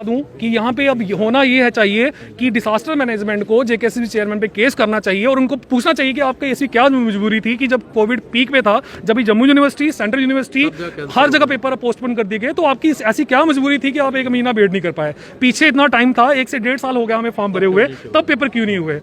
दूं कि यहाँ पे अब होना ये है चाहिए कि डिजास्टर मैनेजमेंट को जेकेएसएसबी चेयरमैन पे केस करना चाहिए और उनको पूछना चाहिए कि आपकी ऐसी क्या मजबूरी थी कि जब कोविड पीक पे था, जब जम्मू यूनिवर्सिटी, सेंट्रल यूनिवर्सिटी, हर जगह पेपर पोस्टपोन कर दिए गए, तो आपकी ऐसी क्या मजबूरी थी कि आप 1 महीना वेट नहीं कर पाए? पीछे इतना टाइम था, 1 से 1.5 साल हो गया हमें फॉर्म भरे हुए, तब पेपर क्यों नहीं हुए?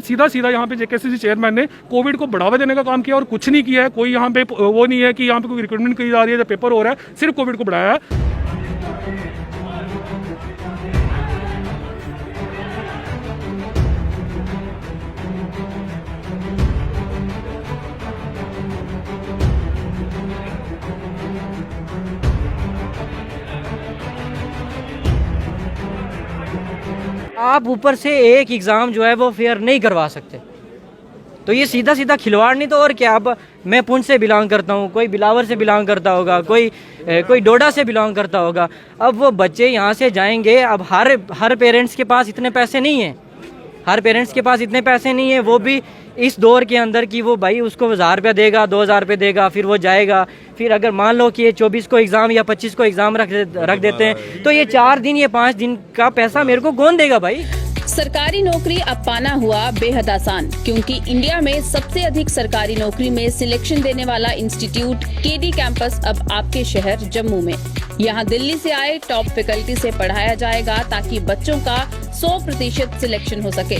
सीधा सीधा यहाँ पे जेकेएसएसबी चेयरमैन ने कोविड को बढ़ावा देने का काम किया और कुछ नहीं किया है। कोई यहाँ पे वो नहीं है कि यहाँ पे कोई रिक्रूटमेंट की जा रही है, जब पेपर हो रहा है, सिर्फ कोविड को बढ़ाया है। आप ऊपर से एक एग्ज़ाम जो है वो फेयर नहीं करवा सकते, तो ये सीधा सीधा खिलवाड़ नहीं तो और क्या। अब मैं पुंछ से बिलोंग करता हूँ, कोई बिलावर से बिलोंग करता होगा, कोई डोडा से बिलोंग करता होगा। अब वो बच्चे यहाँ से जाएंगे, अब हर पेरेंट्स के पास इतने पैसे नहीं हैं, हर पेरेंट्स के पास इतने पैसे नहीं है, वो भी इस दौर के अंदर कि वो भाई उसको 1000 रुपया देगा, 2000 रुपये देगा, फिर वो जाएगा। फिर अगर मान लो कि ये 24 को एग्ज़ाम या 25 को एग्ज़ाम रख देते हैं, तो ये 4 दिन या 5 दिन का पैसा मेरे को कौन देगा भाई? सरकारी नौकरी अब पाना हुआ बेहद आसान, क्योंकि इंडिया में सबसे अधिक सरकारी नौकरी में सिलेक्शन देने वाला इंस्टीट्यूट केडी कैंपस अब आपके शहर जम्मू में। यहाँ दिल्ली से आए टॉप फैकल्टी से पढ़ाया जाएगा ताकि बच्चों का 100% सिलेक्शन हो सके।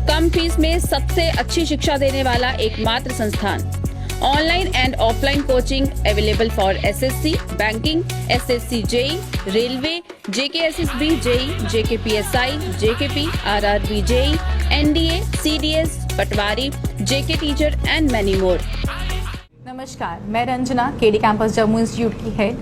कम फीस में सबसे अच्छी शिक्षा देने वाला एकमात्र संस्थान। Online and offline coaching available for SSC, banking, SSC JE, railway, JKSSB JE, JKPSI, JKP, RRB JE, NDA, CDS, patwari, JK teacher and many more. नमस्कार, मैं Ranjana, KD campus Jammu institute की हेड।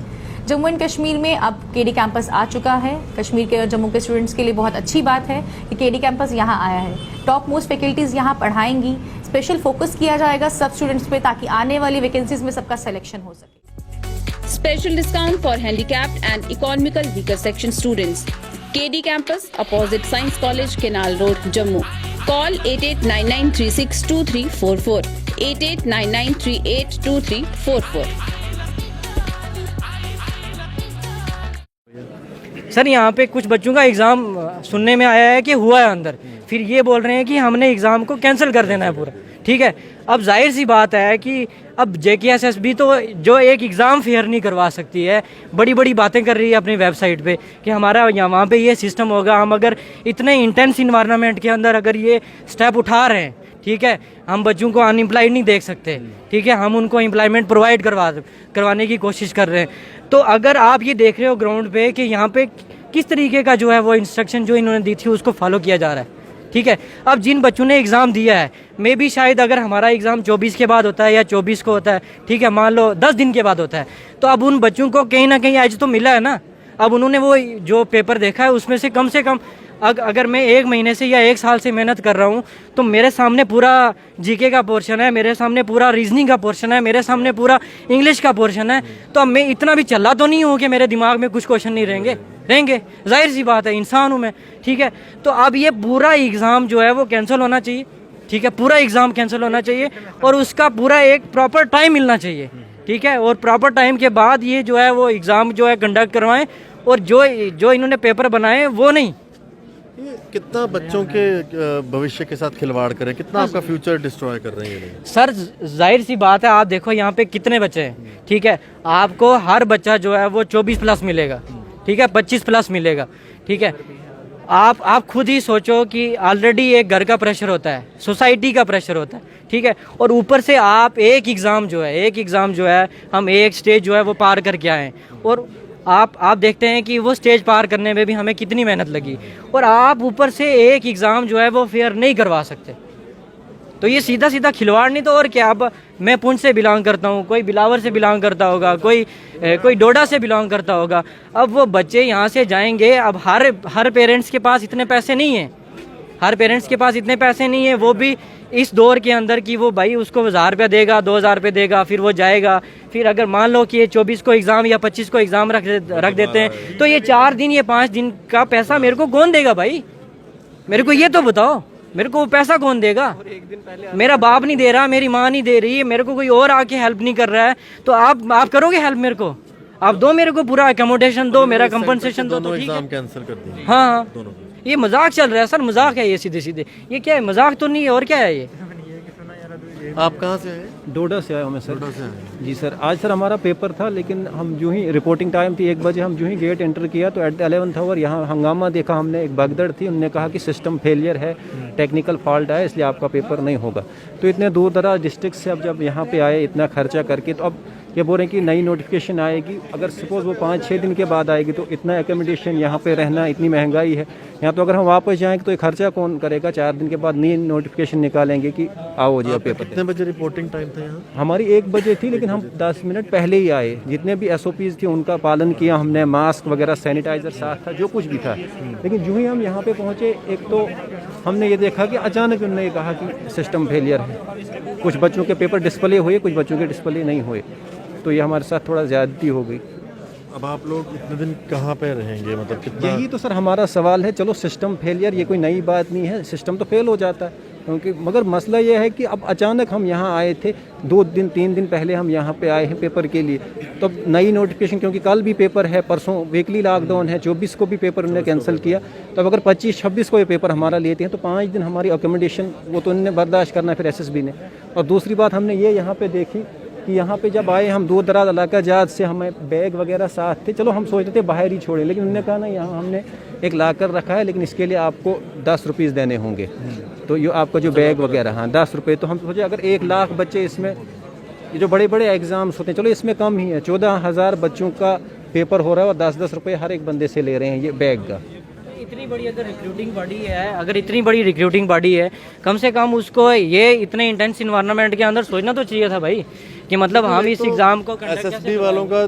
जम्मू एंड कश्मीर में अब केडी कैंपस आ चुका है। कश्मीर के और जम्मू के स्टूडेंट्स के लिए बहुत अच्छी बात है कि केडी कैंपस यहाँ आया है। टॉप मोस्ट फैकल्टीज यहाँ पढ़ाएंगी। स्पेशल फोकस किया जाएगा सब स्टूडेंट्स पे ताकि आने वाली वैकेंसीज में सबका सिलेक्शन हो सके। Special discount for handicapped and economical weaker section students. KD campus opposite signs college, canal road, Jammu. Call 8899362344, 8899382344। Sir यहाँ पे कुछ बच्चों का एग्ज़ाम सुनने में आया है कि हुआ है अंदर, फिर ये बोल रहे हैं कि हमने एग्ज़ाम को कैंसिल कर देना है पूरा। ठीक है, अब जाहिर सी बात है कि अब जेकेएसएसबी तो जो एक एग्ज़ाम फेयर नहीं करवा सकती है, बड़ी बड़ी बातें कर रही है अपनी वेबसाइट पे कि हमारा यहाँ वहाँ पे ये सिस्टम होगा। हम अगर इतने इंटेंस इन्वायरमेंट के अंदर अगर ये स्टेप उठा रहे हैं, ठीक है, हम बच्चों को अनएम्प्लॉयड नहीं देख सकते, ठीक है, हम उनको एम्प्लॉयमेंट प्रोवाइड करवाने की कोशिश कर रहे हैं। तो अगर आप ये देख रहे हो ग्राउंड पे कि यहाँ पे किस तरीके का जो है वो इंस्ट्रक्शन जो इन्होंने दी थी उसको फॉलो किया जा रहा है, ठीक है। अब जिन बच्चों ने एग्ज़ाम दिया है, मे भी शायद अगर हमारा एग्ज़ाम 24 के बाद होता है या 24 को होता है, ठीक है, मान लो 10 दिन के बाद होता है, तो अब उन बच्चों को कहीं ना कहीं एज तो मिला है ना। अब उन्होंने वो जो पेपर देखा है उसमें से कम अगर मैं 1 महीने से या 1 साल से मेहनत कर रहा हूँ, तो मेरे सामने पूरा जीके का पोर्शन है, मेरे सामने पूरा रीजनिंग का पोर्शन है, मेरे सामने पूरा इंग्लिश का पोर्शन है। तो अब मैं इतना भी चला तो नहीं हूँ कि मेरे दिमाग में कुछ क्वेश्चन नहीं रहेंगे, जाहिर सी बात है, इंसान हूँ मैं, ठीक है। तो अब ये पूरा एग्ज़ाम जो है वो कैंसिल होना चाहिए, ठीक है, पूरा एग्ज़ाम कैंसिल होना चाहिए और उसका पूरा एक प्रॉपर टाइम मिलना चाहिए, ठीक है। और प्रॉपर टाइम के बाद ये जो है वो एग्ज़ाम जो है कंडक्ट करवाएं और जो इन्होंने पेपर बनाए वो नहीं। कितना बच्चों के भविष्य के साथ खिलवाड़ करें, कितना आपका फ्यूचर डिस्ट्रॉय कर रहे हैं सर? जाहिर सी बात है, आप देखो यहाँ पे कितने बच्चे हैं, ठीक है, आपको हर बच्चा जो है वो 24+ मिलेगा, ठीक है, 25+ मिलेगा, ठीक है। आप खुद ही सोचो कि ऑलरेडी एक घर का प्रेशर होता है, सोसाइटी का प्रेशर होता है, ठीक है, और ऊपर से आप एक एग्ज़ाम जो है हम एक स्टेज जो है वो पार करके आए और आप देखते हैं कि वो स्टेज पार करने में भी हमें कितनी मेहनत लगी और आप ऊपर से एक एग्ज़ाम जो है वो फेयर नहीं करवा सकते, तो ये सीधा सीधा खिलवाड़ नहीं तो और क्या। अब मैं पुंछ से बिलोंग करता हूँ, कोई बिलावर से बिलोंग करता होगा, कोई डोडा से बिलोंग करता होगा। अब वो बच्चे यहाँ से जाएंगे, अब हर पेरेंट्स के पास इतने पैसे नहीं हैं, वो भी इस दौर के अंदर कि वो भाई उसको 1000 रुपया देगा, 2000 रुपये देगा, फिर वो जाएगा। फिर अगर मान लो कि ये 24 को एग्ज़ाम या 25 को एग्ज़ाम रख देते हैं, तो ये 4 दिन या 5 दिन का पैसा मेरे को कौन देगा भाई? मेरे को ये तो बताओ, मेरे को वो पैसा कौन देगा? मेरा बाप नहीं दे रहा, मेरी माँ नहीं दे रही, मेरे को कोई और आके हेल्प नहीं कर रहा है, तो आप करोगे हेल्प मेरे को? आप दो मेरे को पूरा अकोमोडेशन दो, मेरा कंपनसेशन दो, तो ठीक है। एग्जाम कैंसिल कर दिए। हाँ, ये मजाक चल रहा है सर, मजाक है ये, सीधे सीधे ये क्या है? मजाक तो नहीं है, और क्या है ये? आप कहाँ से हैं? डोडा से आए हमें सर। डोडा से हैं। जी सर, आज सर हमारा पेपर था, लेकिन हम जो ही रिपोर्टिंग टाइम थी 1 बजे, हम जो ही गेट एंटर किया तो एट द 11th आवर यहाँ हंगामा देखा हमने। एक भगदड़ थी, उन्होंने कहा कि सिस्टम फेलियर है, टेक्निकल फॉल्ट है, इसलिए आपका पेपर नहीं होगा। तो इतने दूर दराज डिस्ट्रिक्ट से अब जब यहाँ पे आए इतना खर्चा करके, तो अब ये बोल रहे हैं कि नई नोटिफिकेशन आएगी। अगर सपोज वो 5-6 दिन के बाद आएगी तो इतना एकोमोडेशन, यहाँ पे रहना, इतनी महंगाई है यहाँ, तो अगर हम वापस जाएंगे तो ये खर्चा कौन करेगा? 4 दिन के बाद नई नोटिफिकेशन निकालेंगे कि आओ जी अब पेपर। कितने बजे रिपोर्टिंग टाइम था यहाँ? हमारी 1 बजे थी, लेकिन हम 10 मिनट पहले ही आए। जितने भी SOPs थे उनका पालन किया हमने, मास्क वगैरह, सैनिटाइजर साथ था, जो कुछ भी था। लेकिन जो ही हम यहाँ पे पहुँचे, एक तो हमने ये देखा कि अचानक उन्होंने कहा कि सिस्टम फेलियर है। कुछ बच्चों के पेपर डिस्प्ले हुए, कुछ बच्चों के डिस्प्ले नहीं हुए, तो ये हमारे साथ थोड़ा ज़्यादती हो गई। अब आप लोग इतने दिन कहाँ पे रहेंगे, मतलब कितना? यही तो सर हमारा सवाल है। चलो सिस्टम फेलियर ये कोई नई बात नहीं है, सिस्टम तो फेल हो जाता है, क्योंकि मगर मसला ये है कि अब अचानक हम यहाँ आए थे, 2-3 दिन पहले हम यहाँ पे आए हैं पेपर के लिए, तो अब नई नोटिफिकेशन, क्योंकि कल भी पेपर है, परसों वीकली लॉकडाउन है, 24 को भी पेपर उन्होंने कैंसिल किया। तो अब अगर 25-26 को ये पेपर हमारा लेते हैं तो 5 दिन हमारी अकोमोडेशन वो तो उन्होंने बर्दाश्त करना है फिर SSB ने। और दूसरी बात हमने ये यहाँ पे देखी कि यहाँ पे जब आए हम, दूर दराज इलाका जात से, हमें बैग वगैरह साथ थे। चलो हम सोचते थे बाहर ही छोड़ें, लेकिन उन्होंने कहा ना यहाँ हमने एक लाकर रखा है, लेकिन इसके लिए आपको 10 रुपीज़ देने होंगे। तो ये आपका जो बैग वगैरह, हाँ 10 रुपये। तो हम सोचे अगर 1 लाख बच्चे इसमें, ये जो बड़े बड़े एग्ज़ाम्स होते हैं, चलो इसमें कम ही है, 14,000 बच्चों का पेपर हो रहा है और 10-10 रुपये हर एक बंदे से ले रहे हैं ये बैग का। इतनी बड़ी अगर रिक्रूटिंग बॉडी है, अगर इतनी बड़ी रिक्रूटिंग बॉडी है, कम से कम उसको ये इतने इंटेंस इन्वायरमेंट के अंदर सोचना तो चाहिए था भाई, कि मतलब हम इस एग्जाम को SSB वालों का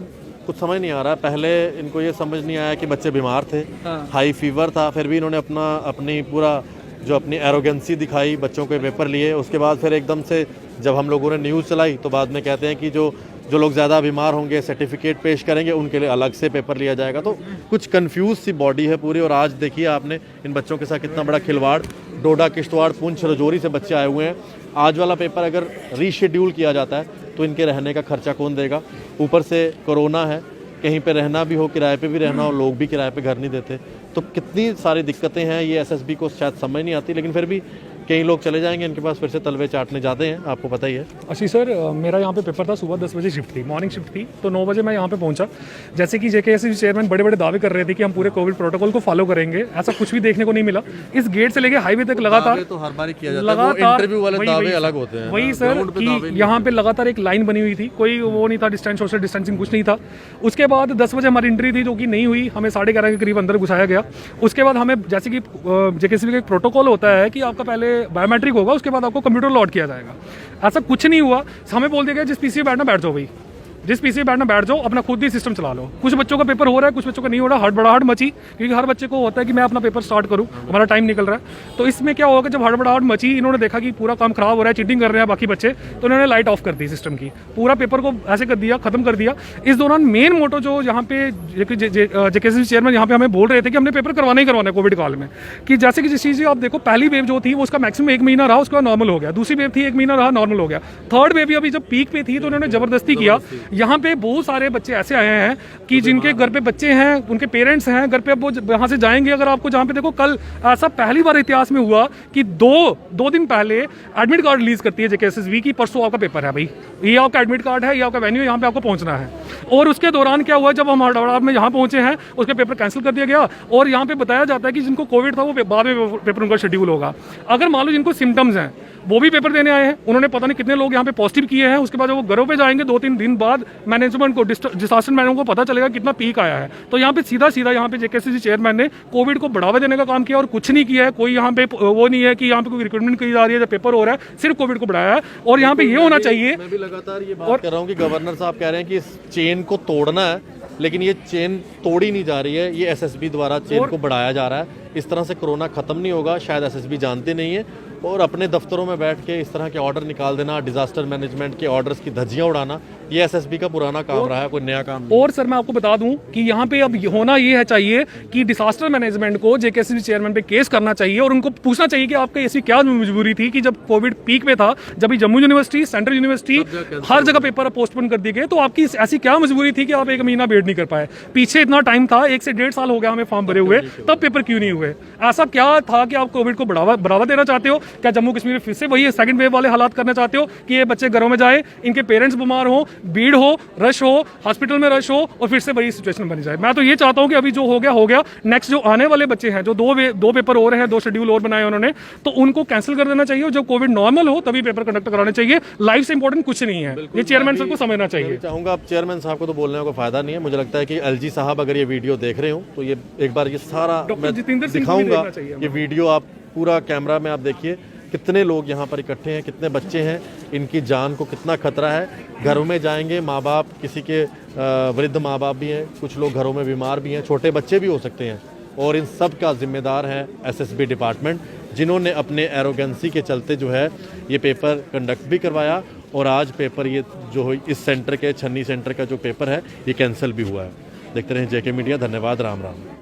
कुछ समझ नहीं आ रहा। पहले इनको ये समझ नहीं आया कि बच्चे बीमार थे, हाई फीवर था, फिर भी इन्होंने अपनी पूरा जो अपनी एरोगेंसी दिखाई, बच्चों के पेपर लिए। उसके बाद फिर एकदम से जब हम लोगों ने न्यूज़ चलाई तो बाद में कहते हैं कि जो लोग ज़्यादा बीमार होंगे, सर्टिफिकेट पेश करेंगे, उनके लिए अलग से पेपर लिया जाएगा। तो कुछ कंफ्यूज सी बॉडी है पूरी। और आज देखिए आपने इन बच्चों के साथ कितना बड़ा खिलवाड़। डोडा, किश्तवाड़, पुंछ, राजौरी से बच्चे आए हुए हैं। आज वाला पेपर अगर रीशेड्यूल किया जाता है तो इनके रहने का खर्चा कौन देगा? ऊपर से कोरोना है, कहीं पे रहना भी हो, किराए पे भी रहना हो, लोग भी किराए पे घर नहीं देते। तो कितनी सारी दिक्कतें हैं, ये SSB को शायद समझ नहीं आती। लेकिन फिर भी कई लोग चले जाएंगे, इनके पास फिर से तलवे चाटने जाते हैं, आपको पता ही है। आशीष सर, मेरा यहाँ पे पेपर था, सुबह 10 बजे शिफ्ट थी, मॉर्निंग शिफ्ट थी, तो 9 बजे मैं यहाँ पे पहुँचा। जैसे कि JKSSB चेयरमैन बड़े बड़े दावे कर रहे थे कि हम पूरे कोविड प्रोटोकॉल को फॉलो करेंगे, ऐसा कुछ भी देखने को नहीं मिला। इस गेट से लेके हाईवे तक लगातार तो हर बार किया जाता है, वो इंटरव्यू वाले दावे अलग होते हैं। वही सर कि यहाँ पे लगातार एक लाइन बनी हुई थी, कोई वो नहीं था, डिस्टेंस, सोशल डिस्टेंसिंग कुछ नहीं था। उसके बाद 10 बजे हमारी एंट्री थी, जो कि नहीं हुई, हमें 11:30 के करीब अंदर घुसाया गया। उसके बाद हमें, जैसे कि JKSSB का एक प्रोटोकॉल होता है कि आपका पहले बायोमेट्रिक होगा, उसके बाद आपको कंप्यूटर लॉट किया जाएगा। ऐसा कुछ नहीं हुआ। हमें बोल दिया गया जिस पीसी पे बैठना बैठ जाओ भाई, जिस पीसी पे बैठना बैठ जाओ, अपना खुद ही सिस्टम चला लो। कुछ बच्चों का पेपर हो रहा है, कुछ बच्चों का नहीं हो रहा। हड़बड़ाहट मची, क्योंकि हर बच्चे को होता है कि मैं अपना पेपर स्टार्ट करूं, हमारा टाइम निकल रहा है। तो इसमें क्या होगा, जब हड़बड़ाहट मची, इन्होंने देखा कि पूरा काम खराब हो रहा है, चीटिंग कर रहे हैं बाकी बच्चे, तो इन्होंने लाइट ऑफ कर दी सिस्टम की, पूरा पेपर को ऐसे कर दिया, खत्म कर दिया। इस दौरान मेन मोटो जो यहाँ पे JKSSB चेयरमैन यहाँ पे हमें बोल रहे थे कि हमने पेपर करवाना ही करवाना है कोविड काल में, कि जैसे कि जिस चीज़ आप देखो, पहली वेव जो थी वो उसका मैक्सिमम 1 महीना रहा, उसके बाद नॉर्मल हो गया। दूसरी वेव थी 1 महीना रहा, नॉर्मल हो गया। थर्ड वेव भी अभी जब पीक पे थी तो उन्होंने जबरदस्ती किया। यहाँ पे बहुत सारे बच्चे ऐसे आए हैं कि जिनके घर पे बच्चे हैं, उनके पेरेंट्स हैं घर पे, अब वो यहाँ से जाएंगे। अगर आपको जहाँ पे देखो, कल ऐसा पहली बार इतिहास में हुआ कि दो दिन पहले एडमिट कार्ड रिलीज करती है JKSSB की, परसों आपका पेपर है भाई, ये आपका एडमिट कार्ड है, ये आपका वेन्यू, यहाँ पे आपको पहुंचना है। और उसके दौरान क्या हुआ, जब हम हड़बड़ाहट में यहाँ पहुंचे हैं, उसके पेपर कैंसिल कर दिया गया। और यहाँ पे बताया जाता है कि जिनको कोविड था वो बाद में पेपर उनका शेड्यूल होगा। अगर मान लो जिनको सिम्टम्स हैं वो भी पेपर देने आए हैं, उन्होंने पता नहीं कितने लोग यहाँ पे पॉजिटिव किए हैं। उसके बाद जब वो घरों पे जाएंगे 2-3 दिन बाद, मैनेजमेंट को, डिसास्टर मैनेजमेंट को पता चलेगा कितना पीक आया है। तो यहाँ पे सीधा यहाँ पे JKSSB चेयरमैन ने कोविड को बढ़ावा देने का काम किया और कुछ नहीं किया है। कोई यहाँ पे वो नहीं है कि यहाँ पे कोई रिक्रूटमेंट की जा रही है, जब पेपर हो रहा है, सिर्फ कोविड को बढ़ाया है। और यहाँ पे ये होना चाहिए, मैं भी लगातार ये बात कर रहा हूँ कि गवर्नर साहब कह रहे हैं कि इस चेन को तोड़ना है, लेकिन ये चेन तोड़ी नहीं जा रही है, ये SSB द्वारा चेन को बढ़ाया जा रहा है। इस तरह से कोरोना खत्म नहीं होगा, शायद SSB जानते नहीं है। और अपने दफ्तरों में बैठ के इस तरह के ऑर्डर निकाल देना, डिजास्टर मैनेजमेंट के ऑर्डर्स की धज्जियां उड़ाना, ये एसएसबी का पुराना काम रहा है, कोई नया काम नहीं। और सर मैं आपको बता दूं कि यहाँ पे अब होना ये है चाहिए कि डिसास्टर मैनेजमेंट को जेकेएसएसबी चेयरमैन पे केस करना चाहिए और उनको पूछना चाहिए कि आपका ऐसी क्या मजबूरी थी कि जब कोविड पीक में था, जब जम्मू यूनिवर्सिटी, सेंट्रल यूनिवर्सिटी, हर जगह पेपर पोस्टपोन कर दिए गए, तो आपकी ऐसी क्या मजबूरी थी कि आप 1 महीना वेट नहीं कर पाए? पीछे इतना टाइम था, 1 से 1.5 साल हो गया हमें फॉर्म भरे हुए, तब पेपर क्यों नहीं हुए? ऐसा क्या था कि आप कोविड को बढ़ावा देना चाहते हो? क्या जम्मू कश्मीर में फिर से वही सेकंड वेव वाले हालात करना चाहते हो कि ये बच्चे घरों में जाए, इनके पेरेंट्स बीमार हो, भीड़ हो, रश हो, हॉस्पिटल में रश हो और फिर से वही सिचुएशन बनी जाए? मैं तो ये चाहता हूं कि अभी जो हो गया, नेक्स्ट जो आने वाले बच्चे हैं, जो दो पेपर और हैं, 2 शेड्यूल और बनाए उन्होंने, तो उनको कैंसिल कर देना चाहिए और जब कोविड नॉर्मल हो तभी पेपर कंडक्ट कराने चाहिए। लाइफ से इंपॉर्टेंट कुछ नहीं है, ये चेयरमैन सर को समझना चाहिए। चाहूंगा अब चेयरमैन साहब को तो बोलने का फायदा नहीं है, मुझे लगता है कि एलजी साहब अगर ये वीडियो देख रहे हो तो ये एक बार ये सारा मैं जितेंद्र सिंह को भी दिखाऊंगा, देखना चाहिए। ये वीडियो आप पूरा कैमरा में आप देखिए कितने लोग यहाँ पर इकट्ठे हैं, कितने बच्चे हैं, इनकी जान को कितना खतरा है। घरों में जाएंगे, माँ बाप, किसी के वृद्ध माँ बाप भी हैं, कुछ लोग घरों में बीमार भी हैं, छोटे बच्चे भी हो सकते हैं, और इन सब का जिम्मेदार है एसएसबी डिपार्टमेंट, जिन्होंने अपने एरोगेंसी के चलते जो है ये पेपर कंडक्ट भी करवाया और आज पेपर ये जो इस सेंटर के छन्नी सेंटर का जो पेपर है ये कैंसिल भी हुआ है। देखते रहें जेके मीडिया। धन्यवाद। राम राम।